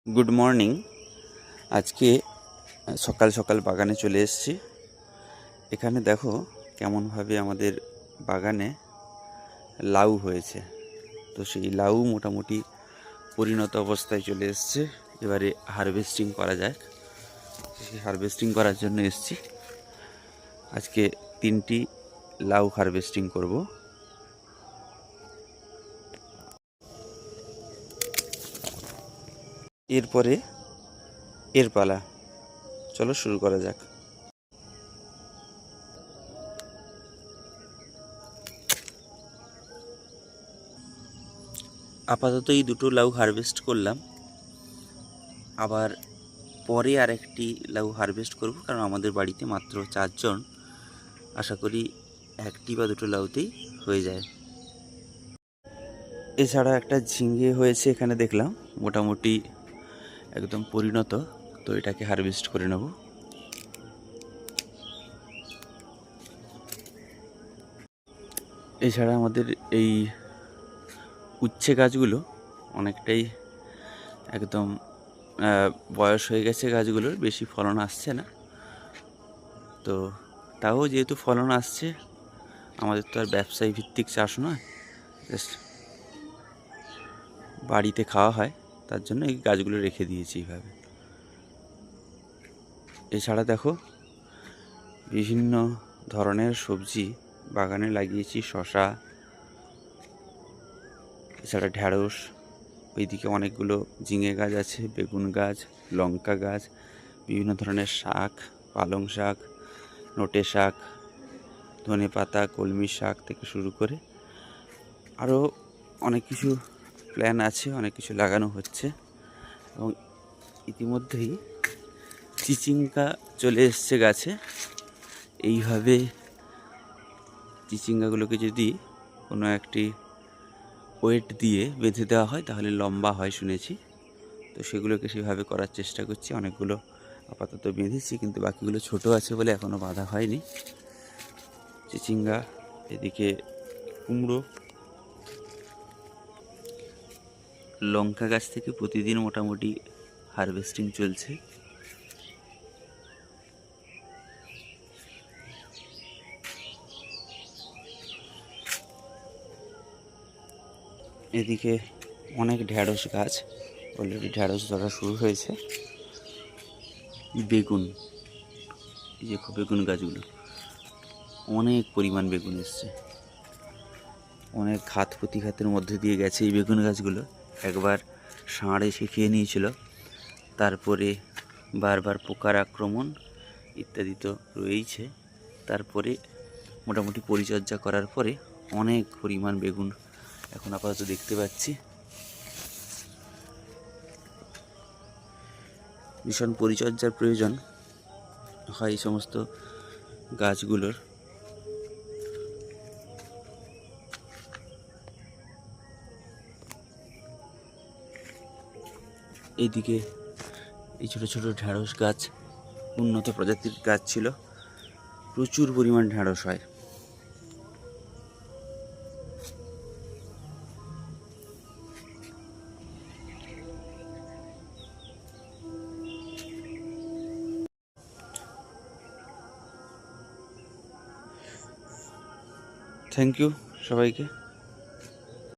Good morning. আজকে সকাল সকাল বাগানে চলে এসেছি। এখানে দেখো কেমনভাবে আমাদের বাগানে লাউ হয়েছে। তো সেই লাউ মোটামুটি পরিণত অবস্থায় চলে এসছে। এবারে হারভেস্টিং করা যাক। সেই হারভেস্টিং করার জন্য এসেছি। আজকে 3টি লাউ হারভেস্টিং করব। এরপরে এর পালা। চলো শুরু করা যাক। আপাতত এই দুটো লাউ হারভেস্ট করলাম, আবার পরে আরেকটি লাউ হারভেস্ট করব, কারণ আমাদের বাড়িতে মাত্র 4 জন। আশা করি একটি বা দুটো লাউতেই হয়ে যায়। এছাড়া একটা ঝিঙে হয়েছে এখানে দেখলাম, মোটামুটি একদম পরিণত। তো এটাকে হারভেস্ট করে নেব। এছাড়া আমাদের এই উচ্ছে গাছগুলো অনেকটাই একদম বয়স হয়ে গেছে, গাছগুলোর বেশি ফলন আসছে না। তো তাও যেহেতু ফলন আসছে, আমাদের তো আর ব্যবসায়ী ভিত্তিক চাষ নয়, জাস্ট বাড়িতে খাওয়া হয়, তার জন্য এই গাছগুলো রেখে দিয়েছি এইভাবে। এছাড়া দেখো বিভিন্ন ধরনের সবজি বাগানে লাগিয়েছি, শসা, এছাড়া ঢ্যাঁড়স, ওইদিকে অনেকগুলো ঝিঙে গাছ আছে, বেগুন গাছ, লঙ্কা গাছ, বিভিন্ন ধরনের শাক, পালং শাক, নোটে শাক, ধনে পাতা, কলমি শাক থেকে শুরু করে আরও অনেক কিছু প্ল্যান আছে, অনেক কিছু লাগানো হচ্ছে। এবং ইতিমধ্যেই চিচিঙ্গা চলে এসছে গাছে। এইভাবে চিচিঙ্গাগুলোকে যদি কোনো একটি ওয়েট দিয়ে বেঁধে দেওয়া হয় তাহলে লম্বা হয় শুনেছি। তো সেগুলোকে সেভাবে করার চেষ্টা করছি। অনেকগুলো আপাতত বেঁধেছি, কিন্তু বাকিগুলো ছোট আছে বলে এখনও বাঁধা হয়নি। চিচিঙ্গা, এদিকে কুমড়ো, লঙ্কা গাছ থেকে প্রতিদিন মোটামুটি হারভেস্টিং চলছে। এদিকে অনেক ঢ্যাঁড়স গাছ, অলরেডি ঢ্যাঁড়স ধরা শুরু হয়েছে। বেগুন, এই যে বেগুন গাছগুলো, অনেক পরিমাণ বেগুন এসছে। অনেক ঘাত প্রতিঘাতের মধ্যে দিয়ে গেছে এই বেগুন গাছগুলো। একবার ষাঁড় এসে খেয়ে নিয়েছিল, তারপরে বারবার পোকার আক্রমণ ইত্যাদি তো রয়েইছে। তারপরে মোটামুটি পরিচর্যা করার পরে অনেক পরিমাণ বেগুন এখন আপাতত দেখতে পাচ্ছি। ভীষণ পরিচর্যার প্রয়োজন হয় এই সমস্ত গাছগুলোর। এইদিকে এই ছোটো ছোটো ঢ্যাঁড়স গাছ উন্নত প্রজাতির গাছ ছিল, প্রচুর পরিমাণ ঢ্যাঁড়স হয়। থ্যাংক ইউ সবাইকে।